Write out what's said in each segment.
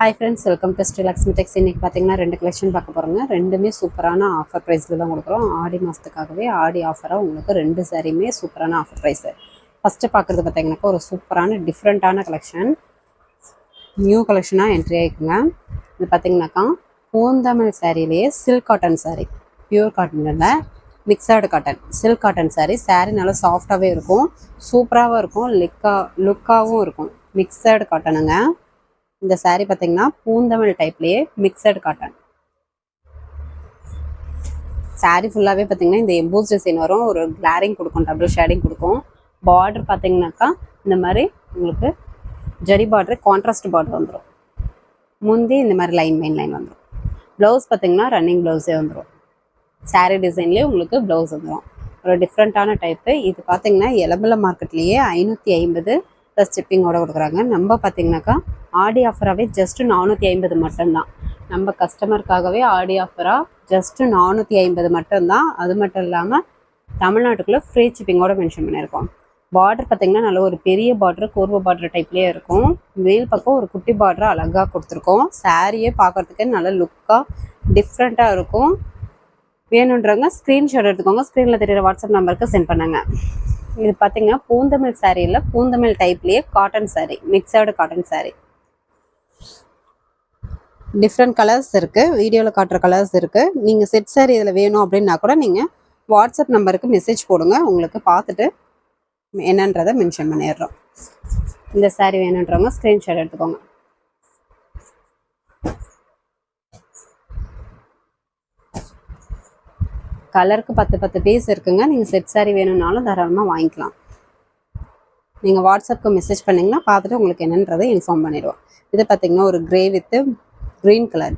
Hi friends, welcome to Sri Lakshmi Tex. இன்றைக்கி பார்த்தீங்கன்னா 2 collection பார்க்க போகிறோங்க. ரெண்டுமே சூப்பரான ஆஃபர் ப்ரைஸில் தான் கொடுக்குறோம். ஆடி மாதத்துக்காகவே ஆடி ஆஃபராக உங்களுக்கு 2 சாரியுமே சூப்பரான ஆஃபர் ப்ரைஸு. ஃபஸ்ட்டு பார்க்குறது பார்த்தீங்கன்னாக்கா ஒரு சூப்பரான டிஃப்ரெண்ட்டான கலெக்ஷன், நியூ கலெக்ஷனாக என்ட்ரி ஆகிக்குங்க. இது பார்த்தீங்கன்னாக்கா பூந்தமிழ் சாரிலேயே சில்க் காட்டன் சாரீ, பியூர் காட்டனில் mixed cotton, silk cotton sari. Sari நல்லா சாஃப்டாகவே இருக்கும், சூப்பராகவும் இருக்கும், லுக்காகவும் இருக்கும். மிக்சடு காட்டனுங்க. இந்த சாரீ பார்த்தீங்கன்னா பூந்தமிழ் டைப்லேயே மிக்சடு காட்டன். சாரீ ஃபுல்லாகவே பார்த்தீங்கன்னா இந்த எம்போஸ் டிசைன் வரும், ஒரு கிளாரிங் கொடுக்கும், டபுள் ஷேடிங் கொடுக்கும். பார்டர் பார்த்தீங்கன்னாக்கா இந்த மாதிரி உங்களுக்கு ஜரி பார்டர், கான்ட்ராஸ்ட் பார்டர் வந்துடும். முந்தி இந்த மாதிரி லைன் வந்துடும். ப்ளவுஸ் பார்த்தீங்கன்னா ரன்னிங் ப்ளவுஸே வந்துடும். சாரீ டிசைன்லேயே உங்களுக்கு ப்ளவுஸ் வந்துடும். ஒரு டிஃப்ரெண்ட்டான டைப்பு. இது பார்த்தீங்கன்னா எலபல மார்க்கெட்லேயே 550 ப்ளஸ் ஷிப்பிங்கோட கொடுக்குறாங்க. நம்ம பார்த்தீங்கன்னாக்கா ஆடி ஆஃபராகவே ஜஸ்ட்டு 450 மட்டும்தான். நம்ம கஸ்டமருக்காகவே ஆடி ஆஃபராக ஜஸ்ட்டு 450 மட்டும்தான். அது மட்டும் இல்லாமல் தமிழ்நாட்டுக்குள்ளே ஃப்ரீ ஷிப்பிங்கோட மென்ஷன் பண்ணியிருக்கோம். பார்டர் பார்த்திங்கன்னா நல்ல ஒரு பெரிய பார்டர், கோர்வ பார்டர் டைப்லேயே இருக்கும். மேல் பக்கம் ஒரு குட்டி பார்டர் அழகாக கொடுத்துருக்கோம். சாரியே பார்க்குறதுக்கு நல்ல லுக்காக டிஃப்ரெண்ட்டாக இருக்கும். வேணுன்றவங்க ஸ்க்ரீன்ஷாட் எடுத்துக்கோங்க, ஸ்க்ரீனில் தெரியுற வாட்ஸ்அப் நம்பருக்கு சென்ட் பண்ணுங்க. இது பார்த்தீங்கன்னா பூந்தமிழ் சாரியில் பூந்தமிழ் டைப்லேயே cotton saree, mixed cotton saree. Different colours இருக்குது, வீடியோவில் காட்டுற கலர்ஸ் இருக்குது. நீங்கள் செட் சாரீ இதில் வேணும் அப்படின்னா கூட நீங்கள் வாட்ஸ்அப் நம்பருக்கு மெசேஜ் போடுங்க, உங்களுக்கு பார்த்துட்டு என்னன்றதை மென்ஷன் பண்ணிடுறோம். இந்த சாரீ வேணுன்றவங்க ஸ்க்ரீன்ஷாட் எடுத்துக்கோங்க. கலருக்கு 10 பீஸ் இருக்குங்க. நீங்கள் செட் சாரீ வேணும்னாலும் தாராளமாக வாங்கிக்கலாம். நீங்கள் வாட்ஸ்அப்புக்கு மெசேஜ் பண்ணிங்கன்னா பார்த்துட்டு உங்களுக்கு என்னன்றதை இன்ஃபார்ம் பண்ணிடுவோம். இது பார்த்திங்கன்னா ஒரு க்ரே வித்து க்ரீன் கலர்,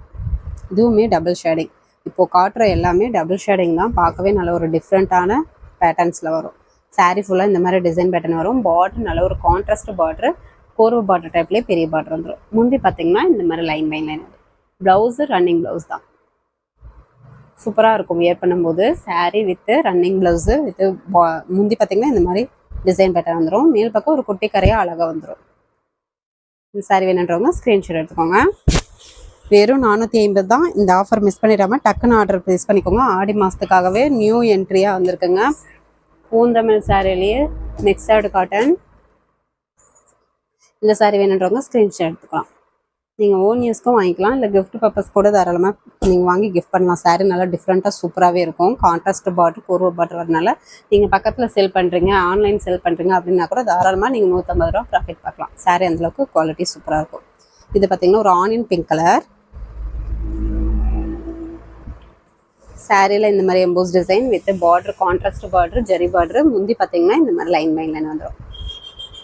இதுவுமே டபுள் ஷேடிங். இப்போது காட்டுற எல்லாமே டபுள் ஷேடிங் தான். பார்க்கவே நல்ல ஒரு டிஃப்ரெண்ட்டான பேட்டர்ன்ஸில் வரும். சாரீ ஃபுல்லாக இந்த மாதிரி டிசைன் பேட்டர்ன் வரும். பார்டர் நல்ல ஒரு கான்ட்ராஸ்ட் பார்டர், கோர்வ பார்டர் டைப்லேயே பெரிய பார்டர் வந்துடும். முந்தி பார்த்திங்கன்னா இந்த மாதிரி line line. Blouse running blouse தான். சூப்பராக இருக்கும் வியர் பண்ணும்போது. Sari with running blouse with முந்தி பார்த்திங்கன்னா இந்த மாதிரி டிசைன் பேட்டர்ன் வந்துடும். மேல் பக்கம் ஒரு குட்டி கரையாக அழகாக வந்துடும். இந்த சாரீ வேணுன்றவங்க ஸ்க்ரீன்ஷாட் எடுத்துக்கோங்க. வெறும் 450 தான். இந்த ஆஃபர் மிஸ் பண்ணிடாமல் டக்குன்னு ஆர்டர் ப்ளேஸ் பண்ணிக்கோங்க. ஆடி மாதத்துக்காகவே நியூ என்ட்ரியாக வந்திருக்குங்க. பூந்தமிழ் சாரிலேயே மிக்சடு காட்டன். இந்த சாரீ வேணுன்றவங்க ஸ்க்ரீன்ஷாட் எடுத்துக்கலாம். நீங்கள் ஓன் யூஸ்க்கும் வாங்கிக்கலாம், இல்லை கிஃப்ட் பர்பஸ் கூட தாராளமாக நீங்கள் வாங்கி கிஃப்ட் பண்ணலாம். சாரீ நல்லா டிஃப்ரெண்ட்டாக சூப்பராகவே இருக்கும். கான்ட்ராஸ்ட் பார்டர், கோர்வ பார்டர் வரனால நீங்கள் பக்கத்தில் செல் பண்ணுறீங்க, ஆன்லைன் செல் பண்ணுறீங்க அப்படின்னா கூட தாராளமாக நீங்கள் 150 ரூபா ப்ராஃபிட் பார்க்கலாம். சாரீ அந்தளவுக்கு குவாலிட்டி சூப்பராக இருக்கும். இது பார்த்திங்கன்னா ஒரு ஆனியன் பிங்க் கலர். சாரியில் இந்த மாதிரி EMBOSS design with border, contrast border, zari border. முந்தி பார்த்திங்கன்னா இந்த மாதிரி லைன் வந்துடும்.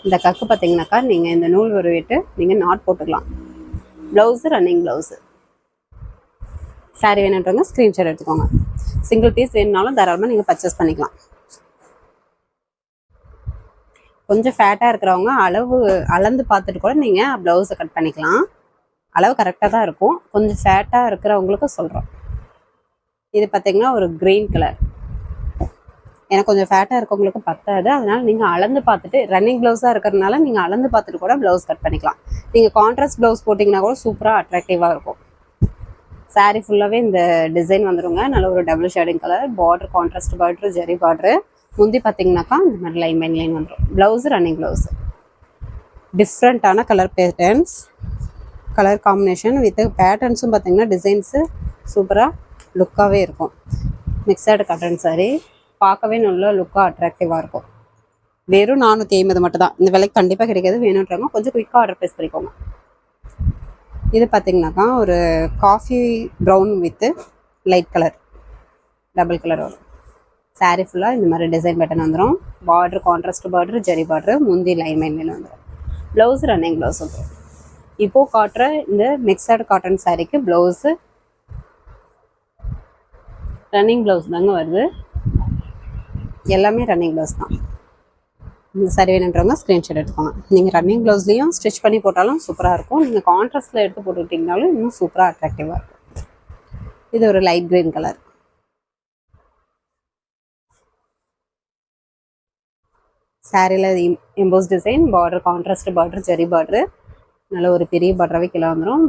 இந்த கக்கு பார்த்திங்கனாக்கா நீங்கள் இந்த நூல் விட்டு நீங்கள் நாட் போட்டுக்கலாம். Blouse running blouse. சாரீ வேணுன்றவங்க ஸ்க்ரீன்ஷாட் எடுத்துக்கோங்க. சிங்கிள் பீஸ் வேணுனாலும் தாராளமாக நீங்கள் பர்ச்சேஸ் பண்ணிக்கலாம். கொஞ்சம் ஃபேட்டாக இருக்கிறவங்க அளந்து பார்த்துட்டு கூட நீங்கள் ப்ளவுஸை கட் பண்ணிக்கலாம். அளவு கரெக்டாக தான் இருக்கும். கொஞ்சம் ஃபேட்டாக இருக்கிறவங்களுக்கு சொல்கிறோம். இது பார்த்திங்கன்னா ஒரு க்ரீன் கலர். எனக்கு கொஞ்சம் ஃபேட்டாக இருக்கவங்களுக்கு பத்தாது, அதனால் நீங்கள் அளந்து பார்த்துட்டு, ரன்னிங் ப்ளவுஸாக இருக்கிறதுனால நீங்கள் அளந்து பார்த்துட்டு கூட ப்ளவுஸ் கட் பண்ணிக்கலாம். நீங்கள் கான்ட்ராஸ்ட் ப்ளவுஸ் போட்டிங்கன்னா கூட சூப்பராக அட்ராக்டிவாக இருக்கும். சாரீ ஃபுல்லாகவே இந்த டிசைன் வந்துடுங்க. நல்ல ஒரு double shading colour, border contrast border, zari border. முந்தி பார்த்திங்கனாக்கா இந்த மாதிரி லைன் வந்துடும். Blouse running blouse. டிஃப்ரெண்ட்டான colour patterns, colour combination with பேட்டர்ன்ஸும் பார்த்திங்கன்னா டிசைன்ஸு சூப்பராக லுக்காகவே இருக்கும். மிக்சடு காட்டன் சாரீ பார்க்கவே நல்ல லுக்காக அட்ராக்டிவாக இருக்கும். வெறும் 450 மட்டும் தான். இந்த விலைக்கு கண்டிப்பாக கிடைக்காது. வேணுன்றவங்க கொஞ்சம் குயிக்காக ஆர்டர் ப்ளேஸ் பண்ணிக்கோங்க. இது பார்த்திங்கனாக்கா ஒரு coffee brown with light colour, double colour வரும். சாரீ ஃபுல்லாக இந்த மாதிரி டிசைன் பேட்டர்ன் வந்துடும். Border contrast border, zari border, முந்தி லைன் வந்துடும். ப்ளவுஸ் ரன்னிங் ப்ளவுஸ் வந்துடும். இப்போது காட்டுற இந்த மிக்சடு காட்டன் சாரீக்கு ப்ளவுஸு ரன்னிங் ப்ளவுஸ் தாங்க வருது. எல்லாமே ரன்னிங் ப்ளவுஸ் தான். இந்த சாரீ வேணுன்றவங்க ஸ்க்ரீன்ஷாட் எடுத்துக்கோங்க. நீங்கள் ரன்னிங் ப்ளவுஸ்லேயும் ஸ்டிச் பண்ணி போட்டாலும் சூப்பராக இருக்கும். நீங்கள் கான்ட்ராஸ்ட்டில் எடுத்து போட்டுக்கிட்டிங்கனாலும் இன்னும் சூப்பராக அட்ராக்டிவாக இருக்கும். இது ஒரு லைட் க்ரீன் கலர். சாரியில் emboss design, border contrast border, zari border. நல்ல ஒரு பெரிய பார்டராகவே கீழே வந்துடும்.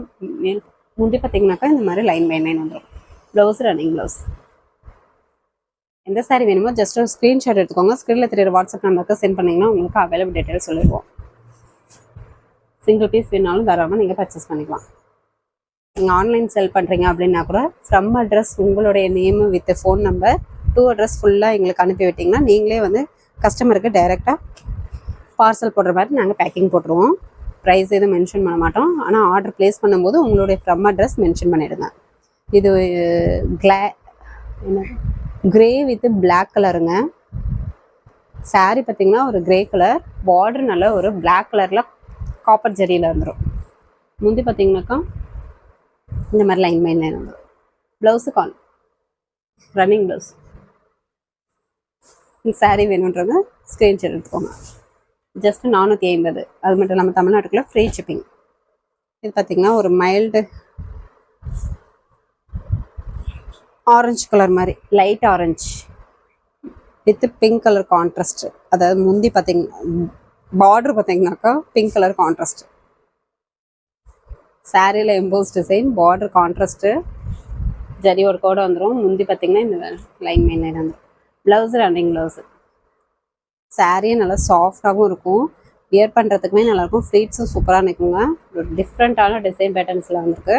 முந்தி பார்த்தீங்கன்னாக்கா இந்த மாதிரி லைன் பை லைன் வந்துடும். Blouse running blouse. எந்த சாரீ வேணுமோ ஜஸ்ட் ஒரு ஸ்க்ரீன்ஷாட் எடுத்துக்கோங்க. ஸ்க்ரீனில் தெரியுற வாட்ஸ்அப் நம்பருக்கு சென்ட் பண்ணிங்கன்னா உங்களுக்கு அவைலபிள் டீட்டெயில் சொல்லிடுவோம். சிங்கிள் பீஸ் வேணாலும் தாராளமாக நீங்கள் பர்ச்சேஸ் பண்ணிக்கலாம். நீங்கள் ஆன்லைன் செல் பண்ணுறீங்க அப்படின்னா கூட ஃப்ரம் அட்ரஸ் உங்களுடைய name with phone number to address ஃபுல்லாக எங்களுக்கு அனுப்பி விட்டிங்கன்னா நீங்களே வந்து கஸ்டமருக்கு டைரெக்டாக பார்சல் போடுற மாதிரி நாங்கள் பேக்கிங் போட்டுருவோம். ப்ரைஸ் எதுவும் மென்ஷன் பண்ண மாட்டோம். ஆனால் ஆர்டர் ப்ளேஸ் பண்ணும்போது உங்களுடைய ஃப்ரம் அட்ரஸ் மென்ஷன் பண்ணிவிடுங்க. இது கிரே வித் பிளாக் கலருங்க. சாரீ பார்த்தீங்கன்னா ஒரு கிரே கலர், பார்டர் நல்ல ஒரு பிளாக் கலரில் காப்பர் ஜரியில் வந்துடும். முந்தி பார்த்தீங்கன்னாக்கா இந்த மாதிரி லைன் லைன் வந்துடும். Blouse running blouse. இந்த சாரீ வேணுன்றவங்க ஸ்க்ரீன்ஷாட் எடுத்துக்கோங்க. ஜஸ்ட் 450. அது மட்டும் இல்லாமல் தமிழ்நாட்டுக்குள்ள ஃப்ரீ ஷிப்பிங். இது பார்த்தீங்கன்னா ஒரு மைல்டு ஆரஞ்சு கலர் மாதிரி, light orange with pink colour contrast. அதாவது முந்தி பார்த்தீங்கன்னா பார்டர் பார்த்தீங்கன்னாக்கா பிங்க் கலர் கான்ட்ராஸ்ட். சாரியில் emboss design, border contrast, zari ஒர்க்கோடு வந்துடும். முந்தி பார்த்தீங்கன்னா இந்த லைன் மெயின் லைன் வந்துடும். Blouse running blouse. சாரியும் நல்லா சாஃப்டாகவும் இருக்கும், வியர் பண்ணுறதுக்குமே நல்லாயிருக்கும். ஃப்ளீட்ஸும் சூப்பராக நிற்குங்க. ஒரு டிஃப்ரெண்ட்டான டிசைன் பேட்டர்ன்ஸில் வந்துருக்கு.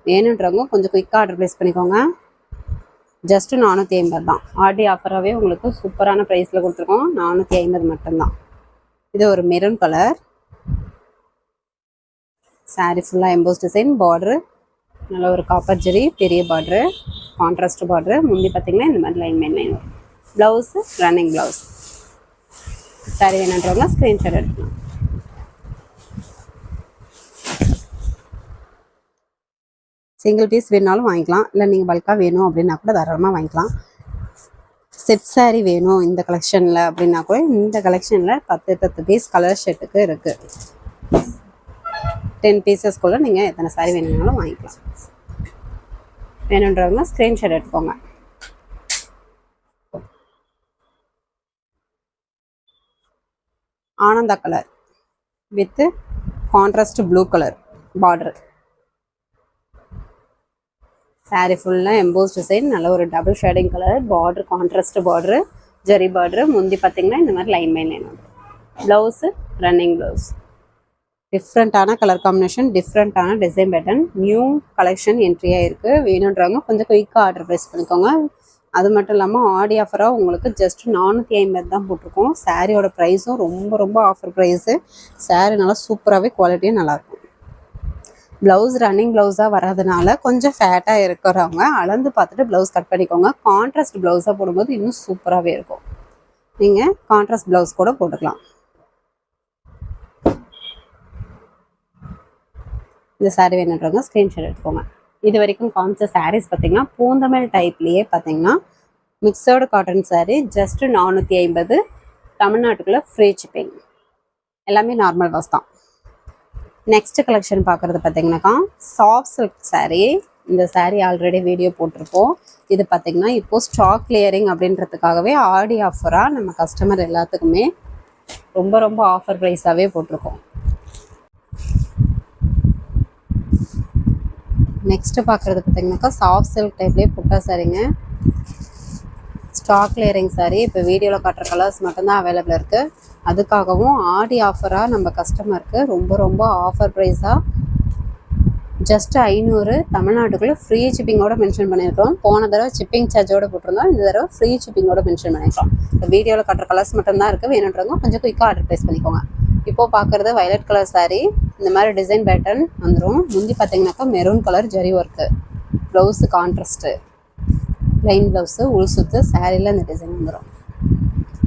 வேணுன்றவங்க கொஞ்சம் குயிக்காக ஆர்டர் ப்ளேஸ் பண்ணிக்கோங்க. ஜஸ்ட்டு 450 தான். ஆர்டி ஆஃபராகவே உங்களுக்கு சூப்பரான ப்ரைஸில் கொடுத்துருக்கோம். 450 மட்டும்தான். இது ஒரு மெரூன் கலர். சாரீ ஃபுல்லாக எம்போஸ் டிசைன், பார்டரு நல்ல ஒரு காப்பர் ஜெரி, பெரிய பார்டரு, கான்ட்ராஸ்ட் பார்டரு. முந்தி பார்த்தீங்கன்னா இந்த மாதிரி லைன் லைன் லைன் வரும். Blouse running blouse. சாரீ வேணுன்றவங்க ஸ்க்ரீன்ஷாட் எடுக்கலாம். சிங்கிள் பீஸ் வேணுனாலும் வாங்கிக்கலாம், இல்லை நீங்கள் பல்காக வேணும் அப்படின்னா கூட தாராளமாக வாங்கிக்கலாம். செட் சாரீ வேணும் இந்த கலெக்ஷனில் அப்படின்னா கூட இந்த கலெக்ஷனில் 10 பீஸ் கலர் ஷர்ட்டுக்கு இருக்குது. 10 பீசஸ்க்குள்ளே நீங்கள் எத்தனை சாரீ வேணும்னாலும் வாங்கிக்கலாம். வேணுன்றவங்க ஸ்க்ரீன்ஷாட் எடுத்துக்கோங்க. Ananda colour with contrast blue colour border. Sari ஃபுல்லாக எம்போஸ் டிசைன், நல்ல ஒரு double shading colour, border contrast border, zari border. முந்தி பார்த்தீங்கன்னா இந்த மாதிரி லைன் பை லைன் வந்துடும். Blouse running blouse. டிஃப்ரெண்ட்டான கலர் காம்பினேஷன், டிஃப்ரெண்ட்டான டிசைன் பேட்டர்ன், நியூ கலெக்ஷன் என்ட்ரியாக இருக்குது. வேணுன்றவங்க கொஞ்சம் குயிக்காக ஆர்டர் ப்ளேஸ் பண்ணிக்கோங்க. அது மட்டும் இல்லாமல் ஆடி ஆஃபராக உங்களுக்கு ஜஸ்ட் 450 தான் போட்டிருக்கோம். சாரியோட ப்ரைஸும் ரொம்ப ரொம்ப ஆஃபர் ப்ரைஸு. சாரீ நல்லா சூப்பராகவே குவாலிட்டியும் நல்லாயிருக்கும். ப்ளவுஸ் ரன்னிங் ப்ளவுஸாக வர்றதுனால கொஞ்சம் ஃபேட்டாக இருக்கிறவங்க அளந்து பார்த்துட்டு ப்ளவுஸ் கட் பண்ணிக்கோங்க. கான்ட்ராஸ்ட் ப்ளவுஸாக போடும்போது இன்னும் சூப்பராகவே இருக்கும். நீங்கள் கான்ட்ராஸ்ட் ப்ளவுஸ் கூட போட்டுக்கலாம். இந்த சாரீ வேணுன்றவங்க ஸ்க்ரீன்ஷாட் எடுத்துக்கோங்க. இது வரைக்கும் காமிச்ச சாரீஸ் பார்த்தீங்கன்னா பூந்தமிழ் டைப்லேயே பார்த்தீங்கன்னா மிக்சடு காட்டன் சாரீ ஜஸ்ட்டு 450. தமிழ்நாட்டுக்குள்ளே ஃப்ரீ ஷிப்பிங். எல்லாமே நார்மல் வாஸ் தான். நெக்ஸ்ட் கலெக்ஷன் பார்க்குறது பார்த்தீங்கன்னாக்கா சாஃப்ட் சில்க் சாரீ. இந்த சாரீ ஆல்ரெடி வீடியோ போட்டிருப்போம். இது பார்த்தீங்கன்னா இப்போது ஸ்டாக் கிளியரிங் அப்படின்றதுக்காகவே ஆடி ஆஃபராக நம்ம கஸ்டமர் எல்லாத்துக்குமே ரொம்ப ரொம்ப ஆஃபர் ப்ரைஸாகவே போட்டிருக்கோம். நெக்ஸ்ட்டு பார்க்குறது பார்த்தீங்கன்னாக்கா சாஃப்ட் சில்க் டைப்லேயே புட்டா சாரீங்க. Stock clearing sari. இப்போ வீடியோவில் காட்டுற கலர்ஸ் மட்டும்தான் அவைலபிள் இருக்குது. அதுக்காகவும் ஆடி ஆஃபராக நம்ம கஸ்டமருக்கு ரொம்ப ரொம்ப ஆஃபர் ப்ரைஸாக ஜஸ்ட் 500 தமிழ்நாட்டுக்குள்ளே ஃப்ரீ ஷிப்பிங்கோட மென்ஷன் பண்ணியிருக்கோம். போன தடவை ஷிப்பிங் சார்ஜோடு போட்டிருந்தோம், இந்த தடவை ஃப்ரீ ஷிப்பிங்கோட மென்ஷன் பண்ணியிருக்கோம். இப்போ வீடியோவில் காட்டுற கலர்ஸ் மட்டும்தான் இருக்குது. வேணுன்றவங்க கொஞ்சம் குயிக்காக ஆர்டர் ப்ளேஸ் பண்ணிக்கோங்க. இப்போது பார்க்குறது வயலட் கலர் சாரீ. இந்த மாதிரி டிசைன் பேட்டர்ன் வந்துடும். முந்தி பார்த்தீங்கன்னாக்கா maroon colour zari work, blouse contrast, plain blouse, உள் சுத்து. சாரியில் இந்த டிசைன் வந்துடும்.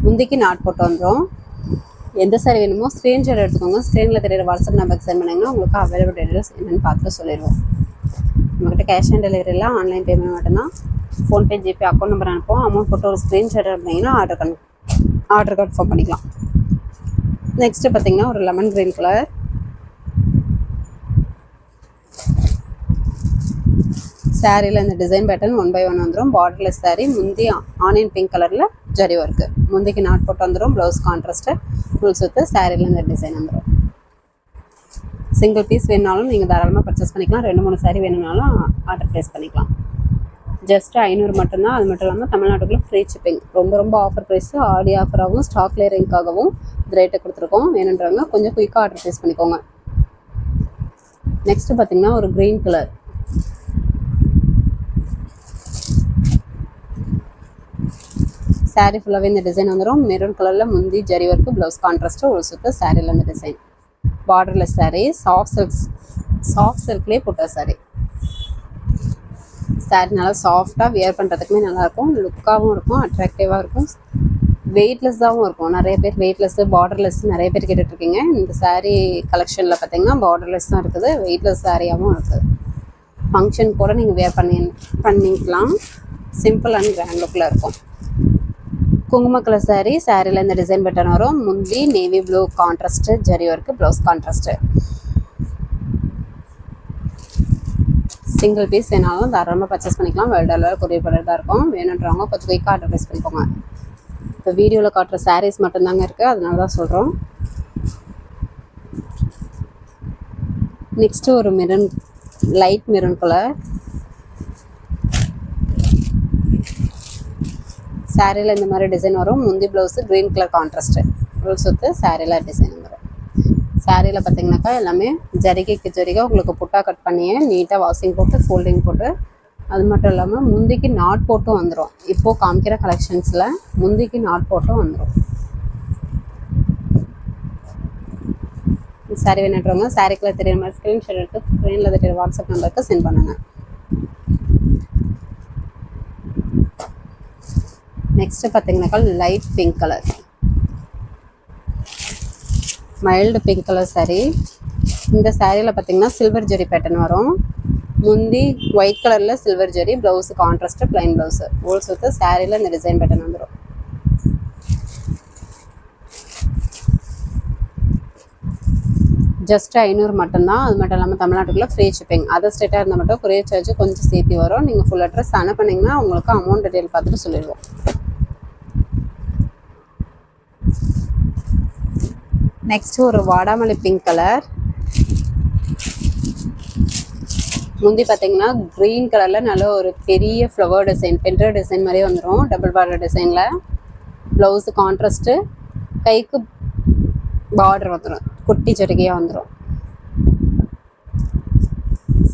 முந்திக்கு நாட் போட்டு வந்துடும். எந்த சாரீ வேணுமோ ஸ்க்ரீன்ஷாட் எடுத்துக்கோங்க. ஸ்க்ரீனில் தெரியுற வாட்ஸ்அப் நம்பருக்கு சென்ட் பண்ணிங்கன்னா உங்களுக்கு அவைலபிள் டீடைல்ஸ் என்னென்னு பார்த்துட்டு சொல்லிடுவோம். நம்மகிட்ட கேஷ் ஆன் டெலிவரியில் ஆன்லைன் பேமெண்ட் மட்டும்தான். ஃபோன்பே, ஜிபே அக்கௌண்ட் நம்பர் அனுப்போம். அமௌண்ட் போட்டு ஒரு ஸ்க்ரீன்ஷாட் எடுத்தீங்கன்னா ஆர்டர் கன்ஃபார்ம் பண்ணிக்கலாம். நெக்ஸ்ட்டு பார்த்தீங்கன்னா ஒரு லெமன் க்ரீன் கலர். சாரியில் இந்த டிசைன் பேட்டர்ன் 1 by 1 வந்துடும். பார்டர்லெஸ் சாரீ. முந்தி ஆனியன் பிங்க் கலரில் ஜரி ஒர்க்கு. முந்திக்கு நாட் போட்டு வந்துடும். ப்ளவுஸ் கான்ட்ராஸ்ட்டு, ஃபுல் சுத்து. சாரியில் இந்த டிசைன் வந்துடும். சிங்கிள் பீஸ் வேணுனாலும் நீங்கள் தாராளமாக பர்ச்சேஸ் பண்ணிக்கலாம். 2-3 சாரீ வேணும்னாலும் ஆர்டர் ப்ளேஸ் பண்ணிக்கலாம். ஜஸ்ட் 500 மட்டும்தான். அது மட்டும் இல்லாமல் தமிழ்நாட்டுக்குள்ள ஃப்ரீ ஷிப்பிங். ரொம்ப ஆஃபர் ப்ரைஸு, ஆடி ஆஃபராகவும் ஸ்டாக் கிளியரிங்காகவும் இந்த ரேட்டை கொடுத்துருக்கோம். வேணுன்றவங்க கொஞ்சம் குயிக்காக ஆர்டர் ப்ளேஸ் பண்ணிக்கோங்க. நெக்ஸ்ட்டு பார்த்தீங்கன்னா ஒரு க்ரீன் கலர். சாரீ ஃபுல்லாகவே இந்த டிசைன் வந்துடும். மெரூன் கலரில் முந்தி ஜரி ஒர்க்கு, ப்ளவுஸ் கான்ட்ராஸ்ட்டு, ஒரு சுற்று சாரியில் இந்த டிசைன். பார்டர்லெஸ் சாரீ, சாஃப்ட் சில்க்லேயே போட்ட சாரீ. சாரீ நல்லா சாஃப்டாக வியர் பண்ணுறதுக்குமே நல்லாயிருக்கும், லுக்காகவும் இருக்கும், அட்ராக்டிவாக இருக்கும், வெயிட்லெஸ்ஸாகவும் இருக்கும். நிறைய பேர் வெயிட்லெஸ்ஸு, பார்டர்லெஸ் நிறைய பேர் கேட்டுட்ருக்கீங்க. இந்த சாரீ கலெக்ஷனில் பார்த்தீங்கன்னா பார்டர்லெஸ் தான் இருக்குது, வெயிட்லெஸ் சாரியாகவும் இருக்குது. ஃபங்க்ஷன் கூட நீங்கள் வியர் பண்ணிக்கலாம். சிம்பிள் அண்ட் கிராண்ட் லுக்கில் இருக்கும். குங்கும கலர் சாரீ, சாரியில் இந்த டிசைன் பட்டன் வரும். முந்தி navy blue contrast zari work, blouse contrast. Single piece வேணாலும் தாராளமாக பர்ச்சேஸ் பண்ணிக்கலாம். வேர்ல்டு அளவில் கொரியர் பண்ணிட்டு தான் இருக்கும். வேணுன்றவங்க கொஞ்சம் குயிக்காக ஆர்டர் ப்ளேஸ் பண்ணிக்கோங்க. இப்போ வீடியோவில் காட்டுற சாரீஸ் மட்டும்தாங்க இருக்குது, அதனால தான் சொல்கிறோம். நெக்ஸ்ட்டு ஒரு மெரூன், லைட் மெரூன் கலர். சாரியில் இந்த மாதிரி டிசைன் வரும். முந்தி blouse green colour contrast, full சுற்று சாரியில் டிசைன் வரும். சாரியில் பார்த்தீங்கன்னாக்கா எல்லாமே ஜரிகைக்கு ஜரிகை உங்களுக்கு புட்டா கட் பண்ணியே நீட்டாக வாஷிங் போட்டு ஃபோல்டிங் போட்டு, அது மட்டும் இல்லாமல் முந்திக்கு நாட் போட்டும் வந்துடும். இப்போது காமிக்கிற கலெக்ஷன்ஸில் முந்திக்கு நாட் போட்டும் வந்துடும். சாரி வேணுன்றவங்க சாரிக்குள்ளே தெரியுற மாதிரி ஸ்க்ரீன்ஷாட் எடுத்து ஸ்க்ரீனில் தெரியுற வாட்ஸ்அப் நம்பருக்கு சென்ட் பண்ணுங்கள். நெக்ஸ்ட்டு பார்த்தீங்கன்னாக்கா light pink colour, mild pink colour sari. இந்த சாரியில் பார்த்தீங்கன்னா சில்வர் ஜெரி பேட்டர்ன் வரும். முந்தி ஒயிட் கலரில் silver zari, blouse contrast, plain blouse, whole சுற்று சாரியில் இந்த டிசைன் பேட்டர்ன் வந்துடும். ஜஸ்ட் 500 மட்டும்தான். அது மட்டும் இல்லாமல் தமிழ்நாட்டுக்குள்ளே ஃப்ரீ ஷிப்பிங். அதர் ஸ்டேட்டாக இருந்தால் மட்டும் கொரியர் சார்ஜ் கொஞ்சம் சேர்த்து வரும். நீங்கள் ஃபுல் அட்ரஸ் அனுப்புனீங்கன்னா உங்களுக்கு அமௌண்ட் டீட்டெயில் பார்த்துட்டு சொல்லிடுவோம். நெக்ஸ்ட்டு ஒரு வாடாமல்லி பிங்க் கலர். முந்தி பார்த்தீங்கன்னா க்ரீன் கலரில் நல்ல ஒரு பெரிய ஃப்ளவர் டிசைன், பென்ட்ரா டிசைன் மாதிரியே வந்துடும். டபுள் பார்டர் டிசைனில் ப்ளவுஸு கான்ட்ராஸ்ட்டு, கைக்கு பார்டர் வந்துடும், குட்டி ஜரிகையாக வந்துடும்.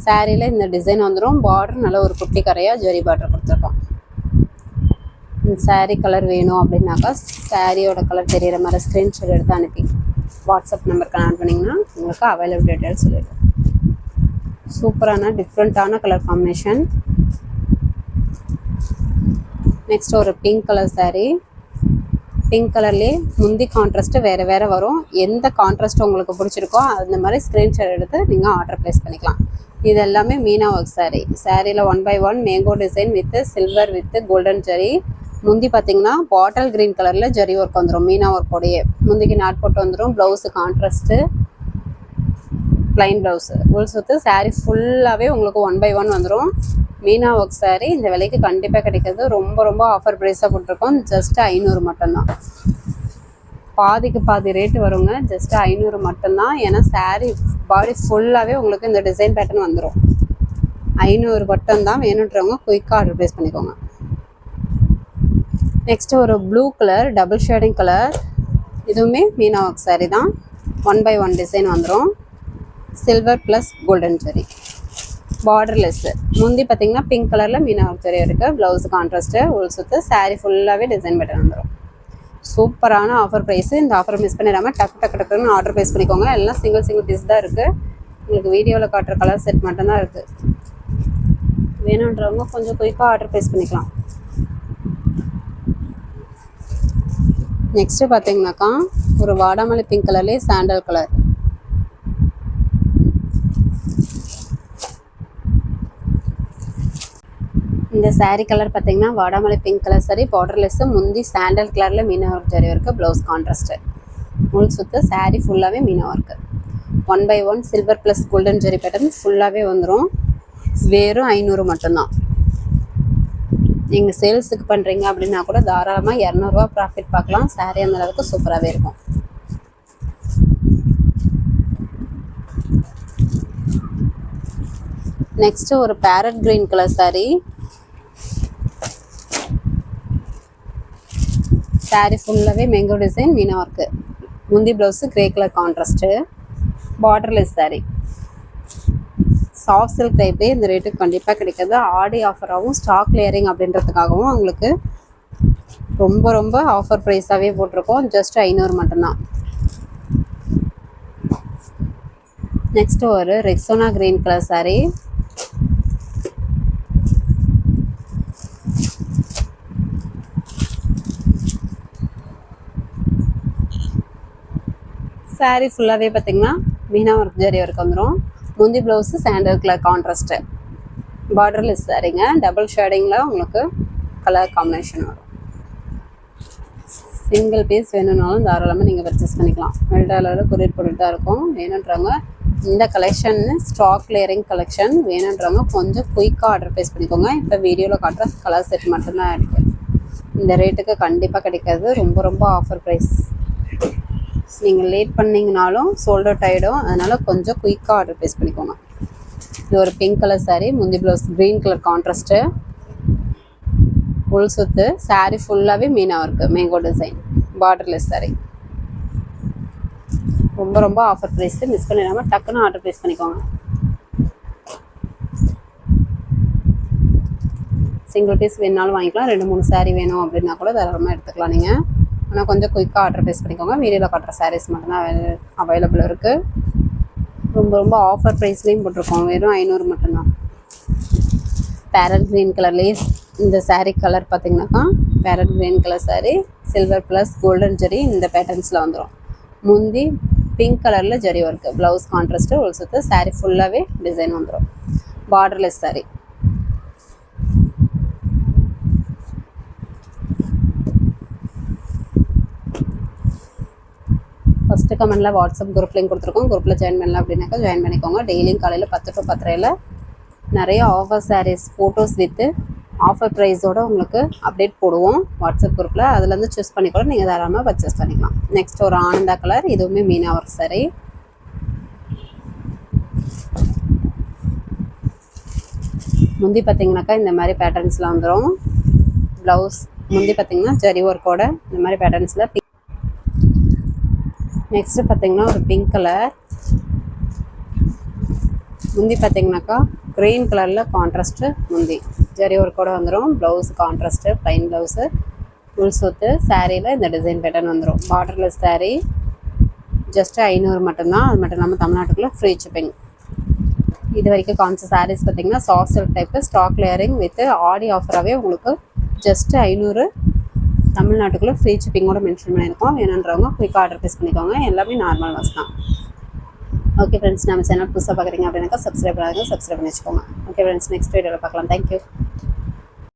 சாரியில் இந்த டிசைன் வந்துடும். பார்டர் நல்ல ஒரு குட்டி கரையாக ஜரி பார்டர் கொடுத்துருக்கோம். சாரீ கலர் வேணும் அப்படின்னாக்கா சாரியோட கலர் தெரிகிற மாதிரி ஸ்க்ரீன்ஷாட் எடுத்து அனுப்பி வாட்ஸ்அப் நம்பருக்கு ஆட் பண்ணிங்கன்னா உங்களுக்கு அவைலபிள் டீட்டெயில்ஸ் சொல்லிடுவோம். சூப்பரான டிஃப்ரெண்ட்டான கலர் காம்பினேஷன். நெக்ஸ்ட் ஒரு பிங்க் கலர் சாரீ. பிங்க் கலர்லேயே முந்தி கான்ட்ராஸ்ட்டு வேறு வரும். எந்த கான்ட்ராஸ்ட் உங்களுக்கு பிடிச்சிருக்கோ அந்த மாதிரி ஸ்க்ரீன்ஷாட் எடுத்து நீங்கள் ஆர்டர் ப்ளேஸ் பண்ணிக்கலாம். இது எல்லாமே மீனா ஒர்க் சாரீ. சாரியில் 1/1 mango design with silver with golden zari. முந்தி பார்த்தீங்கன்னா பாட்டில் க்ரீன் கலரில் ஜரி ஒர்க் வந்துடும். மீனா ஒர்க்கோடையே முந்திக்கு நாட் போட்டு வந்துடும். Blouse contrast, plain blouse, full சுற்று சாரீ ஃபுல்லாகவே உங்களுக்கு 1/1 வந்துடும். மீனா ஒர்க் சாரீ இந்த விலைக்கு கண்டிப்பாக கிடைக்கிறது. ரொம்ப ஆஃபர் ப்ரைஸாக போட்டிருக்கோம். ஜஸ்ட் 500 மட்டும்தான். பாதிக்கு பாதி ரேட்டு வருங்க. ஜஸ்ட் 500 மட்டும்தான். ஏன்னா சாரீ பாடி ஃபுல்லாகவே உங்களுக்கு இந்த டிசைன் பேட்டர்ன் வந்துடும். 500 மட்டும்தான். வேணுன்றவங்க குயிக்காக ஆர்டர் ப்ளேஸ் பண்ணிக்கோங்க. நெக்ஸ்ட்டு ஒரு blue colour, double shading colour. இதுவுமே மீனா ஒர்க் சாரீ தான். 1/1 டிசைன் வந்துடும். Silver plus golden zari, borderless. முந்தி பார்த்தீங்கன்னா பிங்க் கலரில் மீனா ஒர்க் ஜரி இருக்குது. ப்ளவுஸ் கான்ட்ராஸ்ட்டு, உள் சுற்று சாரீ ஃபுல்லாகவே டிசைன் பேட்டர்ன் வந்துடும். சூப்பரான ஆஃபர் ப்ரைஸு. இந்த ஆஃபரை மிஸ் பண்ணிடாமல் டக்குன்னு ஆர்டர் ப்ளேஸ் பண்ணிக்கோங்க. எல்லாம் சிங்கிள் பீஸ் தான் இருக்குது. உங்களுக்கு வீடியோவில் காட்டுற கலர் செட் மட்டும்தான் இருக்குது. வேணுன்றவங்க கொஞ்சம் குயிக்காக ஆர்டர் ப்ளேஸ் பண்ணிக்கலாம். நெக்ஸ்ட்டு பார்த்தீங்கன்னாக்கா ஒரு வாடாமல்லி பிங்க் கலர்லேயே சாண்டல் கலர். இந்த சாரீ கலர் பார்த்தீங்கன்னா வாடாமல்லி பிங்க் கலர் சாரீ, பார்டர்லெஸ்ஸு. முந்தி சாண்டல் கலரில் மீனா ஒர்க் ஜரி இருக்குது. ப்ளவுஸ் கான்ட்ராஸ்ட்டு, முள் சுற்று சாரீ ஃபுல்லாகவே Meena work. 1/1 silver plus golden zari pattern ஃபுல்லாகவே வந்துடும். வெறும் 500 மட்டும்தான். நீங்கள் சேல்ஸுக்கு பண்ணுறீங்க அப்படின்னா கூட தாராளமாக 200 ப்ராஃபிட் பார்க்கலாம். சாரீ அந்த அளவுக்கு சூப்பராகவே இருக்கும். நெக்ஸ்ட் ஒரு parrot green colour saree. saree ஃபுல்லாவே மேங்கோ டிசைன் மீனா ஒர்க்கு. முந்தி blouse grey colour contrast. Borderless saree. Soft silk டைப்லேயே இந்த ரேட்டுக்கு கண்டிப்பாக கிடைக்காது. ஆடி ஆஃபராகவும் ஸ்டாக் கிளியரிங் அப்படின்றதுக்காகவும் உங்களுக்கு ரொம்ப ரொம்ப ஆஃபர் ப்ரைஸாகவே போட்டிருக்கோம். ஜஸ்ட் 500 மட்டும்தான். நெக்ஸ்ட் ஒரு Rexona green colour saree. saree ஃபுல்லாகவே பார்த்தீங்கன்னா மீனா ஒர்க் ஜரி ஒர்க் வந்துடும். முந்தி blouse sandal colour contrast. Borderless சாரீங்க. டபுள் ஷேடிங்கில் உங்களுக்கு கலர் காம்பினேஷன் வரும். சிங்கிள் பீஸ் வேணும்னாலும் தாராளமாக நீங்கள் பர்ச்சேஸ் பண்ணிக்கலாம். வெல்டாவில் கொரியர் போட்டுட்டு தான் இருக்கும். வேணுன்றவங்க இந்த கலெக்ஷன் ஸ்டாக் கிளியரிங் கலெக்ஷன் வேணுன்றவங்க கொஞ்சம் குயிக்காக ஆர்டர் ப்ளேஸ் பண்ணிக்கோங்க. இப்போ வீடியோவில் காட்டுற கலர் செட் மட்டும்தான் இருக்குது. இந்த ரேட்டுக்கு கண்டிப்பாக கிடைக்காது. ரொம்ப ரொம்ப ஆஃபர் ப்ரைஸ். நீங்கள் லேட் பண்ணிங்கனாலும் சோல்ட் அவுட் ஆகிடும். அதனால் கொஞ்சம் குயிக்காக ஆர்டர் ப்ளேஸ் பண்ணிக்கோங்க. இது ஒரு பிங்க் கலர் saree. முந்தி ப்ளவுஸ் க்ரீன் கலர் கான்ட்ராஸ்ட்டு. உள் சுத்து. saree ஃபுல்லாகவே Meena work mango design. Borderless saree. ரொம்ப ரொம்ப ஆஃபர் ப்ரைஸு. மிஸ் பண்ணிடாமல் டக்குன்னு ஆர்டர் ப்ளேஸ் பண்ணிக்கோங்க. சிங்கிள் பீஸ் வேணுனாலும் வாங்கிக்கலாம். 2-3 saree வேணும் அப்படின்னா கூட தாராளமாக எடுத்துக்கலாம் நீங்கள். ஆனால் கொஞ்சம் குயிக்காக ஆர்டர் ப்ளேஸ் பண்ணிக்கோங்க. வீடியோவில் காட்டுற சாரீஸ் மட்டும்தான் அவைலபிள் இருக்குது. ரொம்ப ரொம்ப ஆஃபர் ப்ரைஸ்லேயும் போட்டிருக்கோம். வெறும் 500 மட்டும்தான். பேரட் க்ரீன் கலர்லேயே இந்த saree கலர் பார்த்திங்கனாக்கா farad green colour saree silver plus golden zari இந்த பேட்டர்ன்ஸில் வந்துடும். முந்தி பிங்க் கலரில் ஜரி ஒர்க்கு. Blouse contrast. ஒரு சுற்று saree ஃபுல்லாகவே டிசைன் வந்துடும். Borderless saree. ஃபஸ்ட்டு கமெண்ட்டில் வாட்ஸ்அப் குரூப் லிங்க் கொடுத்துருக்கோம். குரூப்பில் ஜாயின் பண்ணல அப்படின்னாக்கா ஜாயின் பண்ணிக்கோங்க. டெய்லியும் காலையில் 10 to 10:30 நிறைய offer saris photos with offer ப்ரைஸோடு உங்களுக்கு அப்டேட் போடுவோம் வாட்ஸ்அப் குரூப்பில். அதுலேருந்து சூஸ் பண்ணி கூட நீங்கள் தாராளமாக பர்ச்சேஸ் பண்ணிக்கலாம். நெக்ஸ்ட் ஒரு ஆனந்தா கலர். இதுவுமே மீனா ஒர்க் saree. முந்தி பார்த்திங்கனாக்கா இந்த மாதிரி பேட்டர்ன்ஸில் வந்துடும். ப்ளவுஸ் முந்தி பார்த்திங்கன்னா ஜரி ஒர்க்கோட இந்த மாதிரி பேட்டர்ன்ஸில். நெக்ஸ்ட்டு பார்த்திங்கன்னா ஒரு பிங்க் கலர். முந்தி பார்த்திங்கனாக்கா க்ரீன் கலரில் கான்ட்ராஸ்ட்டு முந்தி ஜரி ஒர்க்கோட வந்துடும். Blouse contrast plain blouse. Full சுத்து. சாரியில் இந்த டிசைன் பேட்டர்ன் வந்துடும். Borderless saree. ஜஸ்ட்டு 500 மட்டும்தான். அது மட்டும் இல்லாமல் தமிழ்நாட்டுக்குள்ளே ஃப்ரீ ஷிப்பிங். இது வரைக்கும் காமிச்ச சாரீஸ் பார்த்திங்கன்னா soft silk type stock clearing with Aadi ஆஃபராகவே உங்களுக்கு ஜஸ்ட்டு 500 தமிழ்நாட்டுக்குள்ளே ஃப்ரீ ஷிப்பிங்கோட மென்ஷன் பண்ணியிருக்கோம். வேணுன்றவங்க குயிக்காக ஆர்டர் ப்ளேஸ் பண்ணிக்கோங்க. எல்லாமே நார்மல் வாஸ் தான். ஓகே ஃப்ரெண்ட்ஸ், நம்ம சேனல் புதுசாக பார்க்குறீங்க அப்படின்னாக்கா சப்ஸ்கிரைப் பண்ணி வச்சுக்கோங்க. ஓகே ஃப்ரெண்ட்ஸ், நெக்ஸ்ட் வீடியோவில் பார்க்கலாம். தேங்க்யூ.